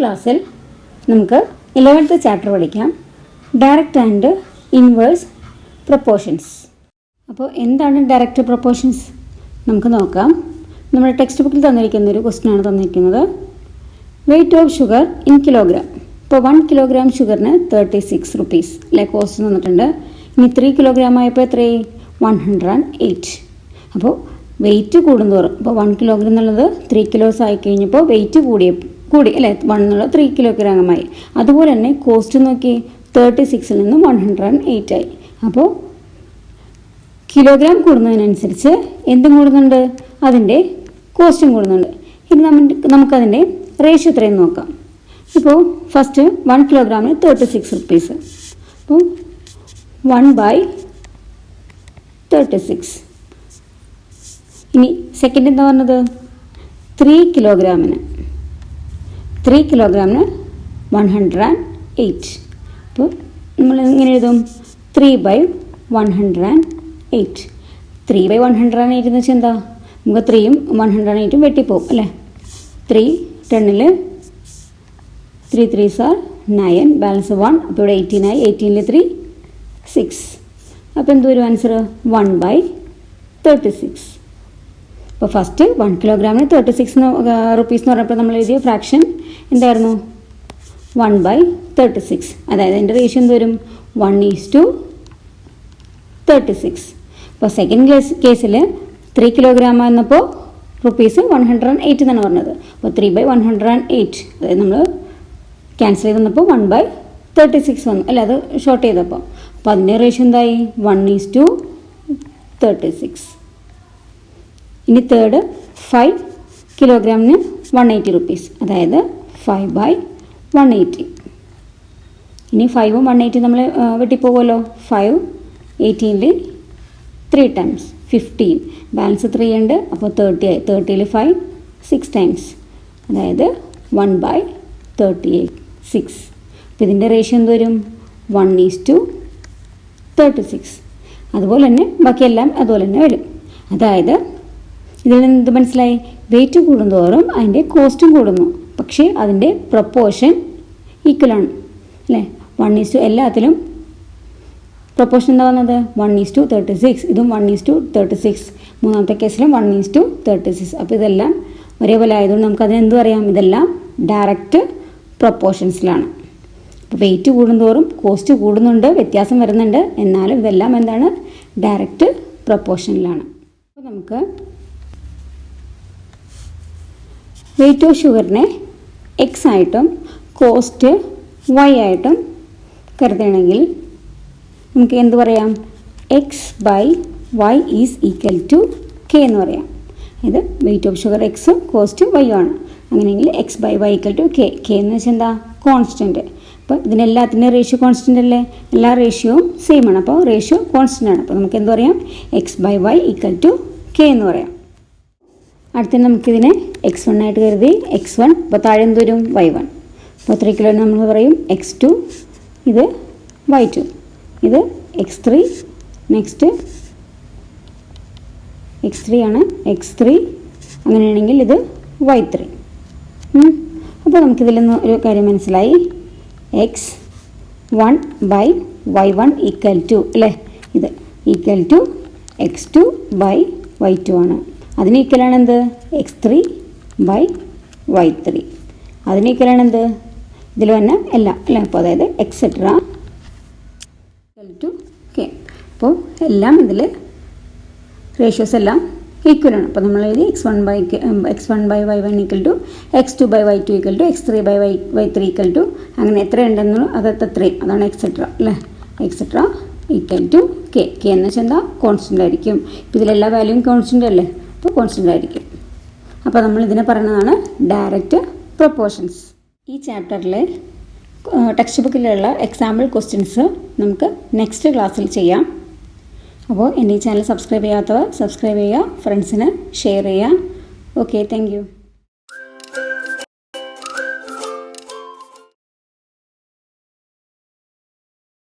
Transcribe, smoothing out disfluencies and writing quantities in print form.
ക്ലാസ്സിൽ നമുക്ക് 11th chapter പഠിക്കാം, ഡയറക്റ്റ് ആൻഡ് ഇൻവേഴ്സ് പ്രൊപ്പോർഷൻസ്. അപ്പോൾ എന്താണ് ഡയറക്റ്റ് പ്രൊപ്പോർഷൻസ് നമുക്ക് നോക്കാം. നമ്മുടെ ടെക്സ്റ്റ് ബുക്കിൽ തന്നിരിക്കുന്ന ഒരു ക്വസ്റ്റ്യനാണ് തന്നിരിക്കുന്നത്. Weight of sugar in kilogram. ഇപ്പോൾ 1 കിലോഗ്രാം ഷുഗറിന് 36 റുപ്പീസ് അല്ലെ കോസ്റ്റ് തന്നിട്ടുണ്ട്. ഇനി 3 കിലോഗ്രാം ആയപ്പോൾ എത്രയായി? 108. അപ്പോൾ വെയിറ്റ് കൂടുന്തോറും ഇപ്പോൾ 1 കിലോഗ്രാം എന്നുള്ളത് 3 കിലോസ് ആയി കഴിഞ്ഞപ്പോൾ വെയിറ്റ് കൂടി അല്ലേ, 1 എന്നുള്ളത് 3 കിലോഗ്രാമായി. അതുപോലെ തന്നെ കോസ്റ്റ് നോക്കി 36 നിന്നും 108 ആയി. അപ്പോൾ കിലോഗ്രാം കൂടുന്നതിനനുസരിച്ച് എന്തും കൂടുന്നുണ്ട്, അതിൻ്റെ കോസ്റ്റും കൂടുന്നുണ്ട്. ഇനി നമുക്കതിൻ്റെ റേഷ്യോ എത്രയെന്ന് നോക്കാം. ഇപ്പോൾ ഫസ്റ്റ് 1 കിലോഗ്രാമിന് 36 റുപ്പീസ്. അപ്പോൾ 1/36. ഇനി സെക്കൻഡ് എന്താ പറഞ്ഞത്? 3 കിലോഗ്രാമിന് 108. അപ്പോൾ നമ്മൾ ഇങ്ങനെ എഴുതും 3/108. 3/108 എന്ന് വെച്ചാൽ എന്താ? നമുക്ക് 3യും 108ഉം വെട്ടിപ്പോവും അല്ലേ. 3 10ൽ 3 3s are 9, ബാലൻസ് 1. അപ്പോൾ ഇവിടെ 18 ആയി. 18ൽ 3 6. അപ്പോൾ എന്ത് വരും ആൻസർ? 1/36. അപ്പോൾ ഫസ്റ്റ് 1 കിലോഗ്രാമിന് 36 റുപ്പീസ് എന്ന് പറഞ്ഞപ്പോൾ നമ്മൾ എഴുതിയ ഫ്രാക്ഷൻ എന്തായിരുന്നു? 1/36. അതായത് അതിൻ്റെ റേഷ്യോ എന്ത് വരും? 1:36. അപ്പോൾ സെക്കൻഡ് കേസിൽ 3 കിലോഗ്രാം എന്നപ്പോൾ റുപ്പീസ് 108 എന്നാണ് പറഞ്ഞത്. അപ്പോൾ 3/108. അതായത് നമ്മൾ ക്യാൻസൽ ചെയ്ത് വന്നപ്പോൾ 1/36 വന്നു അല്ലേ, അത് ഷോർട്ട് ചെയ്തപ്പോൾ. അപ്പോൾ അതിൻ്റെ റേഷ്യോ എന്തായി? 1:36. ഇനി തേർഡ് 5 കിലോഗ്രാമിന് 180 റുപ്പീസ്, അതായത് 5/180. ഇനി 5ഉം 180 നമ്മൾ വെട്ടിപ്പോകുമല്ലോ. 5 18ൽ 3 ടൈംസ് 15, ബാലൻസ് 3 ഉണ്ട്. അപ്പോൾ 30 ആയി. 30ൽ 5 6 ടൈംസ്, അതായത് 1/36. അപ്പോൾ ഇതിൻ്റെ റേഷ്യോ എന്ത് വരും? 1:36. അതുപോലെ തന്നെ ബാക്കിയെല്ലാം അതുപോലെ തന്നെ വരും. അതായത് ഇതിൽ നിന്ന് എന്ത് മനസ്സിലായി? വെയിറ്റ് കൂടുന്തോറും അതിൻ്റെ കോസ്റ്റും കൂടുന്നു, പക്ഷേ അതിൻ്റെ പ്രൊപ്പോർഷൻ ഈക്വൽ ആണ് അല്ലേ. 1:, എല്ലാത്തിലും പ്രൊപ്പോർഷൻ എന്താ വന്നത്? 1:36. ഇതും 1:36. മൂന്നാമത്തെ കേസിലും 1:36. അപ്പോൾ ഇതെല്ലാം ഒരേപോലെ ആയതുകൊണ്ട് നമുക്ക് അതിനെന്ത് പറയാം? ഇതെല്ലാം ഡയറക്റ്റ് പ്രൊപ്പോർഷൻസിലാണ്. അപ്പോൾ വെയിറ്റ് കൂടുന്തോറും കോസ്റ്റ് കൂടുന്നുണ്ട്, വ്യത്യാസം വരുന്നുണ്ട്, എന്നാലും ഇതെല്ലാം എന്താണ്? ഡയറക്റ്റ് പ്രൊപ്പോർഷനിലാണ്. അപ്പോൾ നമുക്ക് വെയിറ്റ് ഓഫ് ഷുഗറിനെ എക്സ് ആയിട്ടും കോസ്റ്റ് വൈ ആയിട്ടും കരുതണമെങ്കിൽ നമുക്ക് എന്ത് പറയാം? x/y is equal to k എന്ന് പറയാം. ഇത് വെയിറ്റ് ഓഫ് ഷുഗർ എക്സും കോസ്റ്റ് വൈയും ആണ്. അങ്ങനെയെങ്കിൽ x/y equal to k. k എന്ന് വെച്ചാൽ എന്താ? കോൺസ്റ്റൻറ്റ്. അപ്പോൾ ഇതിനെല്ലാത്തിൻ്റെ റേഷ്യോ കോൺസ്റ്റൻ്റ് അല്ലേ, എല്ലാ റേഷ്യോവും സെയിം ആണ്. അപ്പോൾ റേഷ്യോ കോൺസ്റ്റൻ്റ് ആണ്. അപ്പോൾ നമുക്ക് എന്ത് പറയാം? x/y ഈക്വൽ ടു k എന്ന് പറയാം. അടുത്ത നമുക്കിതിനെ x1 ആയിട്ട് കരുതി. x1 ഇപ്പോൾ താഴെ എന്ത് വരും? y1. അപ്പോൾ 3 കിലോ നമ്മൾ പറയും x2, ഇത് y2, ഇത് x3, നെക്സ്റ്റ് x3 ആണ്, x3. അങ്ങനെയാണെങ്കിൽ ഇത് y3. അപ്പോൾ നമുക്കിതിൽ നിന്ന് ഒരു കാര്യം മനസ്സിലായി. x1/y1 ഈക്വൽ ടു അല്ലേ, ഇത് ഈക്വൽ ടു x2/y2 ആണ്. അതിന് ഈക്വലാണ് എന്ത്? x3/y3. അതിന് ഈക്വലാണ് എന്ത്? ഇതിൽ വന്ന എല്ലാം അല്ലേ. അപ്പോൾ അതായത് എക്സെട്ര ടു കെ. അപ്പോൾ എല്ലാം ഇതിൽ റേഷ്യോസ് എല്ലാം ഈക്വലാണ്. അപ്പോൾ നമ്മൾ എഴുതി x1/y1 equal to x2/y2 equal to x3/y3 equal to അങ്ങനെ എത്ര ഉണ്ടെന്നു അതത്തെ 3, അതാണ് എക്സെട്ര അല്ലേ. Etcetera equal to k. K എന്ന് വെച്ചാൽ എന്താ? കോൺസ്റ്റൻ്റ് ആയിരിക്കും. ഇപ്പോൾ ഇതിലെല്ലാ വാല്യൂവും കോൺസ്റ്റൻ്റ് അല്ലേ, അപ്പോൾ കോൺസ്റ്റൻ്റ് ആയിരിക്കും. അപ്പോൾ നമ്മൾ ഇതിനെ പറയുന്നതാണ് ഡയറക്റ്റ് പ്രൊപ്പോർഷൻസ്. ഈ ചാപ്റ്ററിലെ ടെക്സ്റ്റ് ബുക്കിലുള്ള എക്സാമ്പിൾ ക്വസ്റ്റ്യൻസ് നമുക്ക് നെക്സ്റ്റ് ക്ലാസ്സിൽ ചെയ്യാം. അപ്പോൾ എൻ്റെ ഈ ചാനൽ സബ്സ്ക്രൈബ് ചെയ്യാത്തവർ സബ്സ്ക്രൈബ് ചെയ്യുക, ഫ്രണ്ട്സിന് ഷെയർ ചെയ്യുക. Okay, thank you.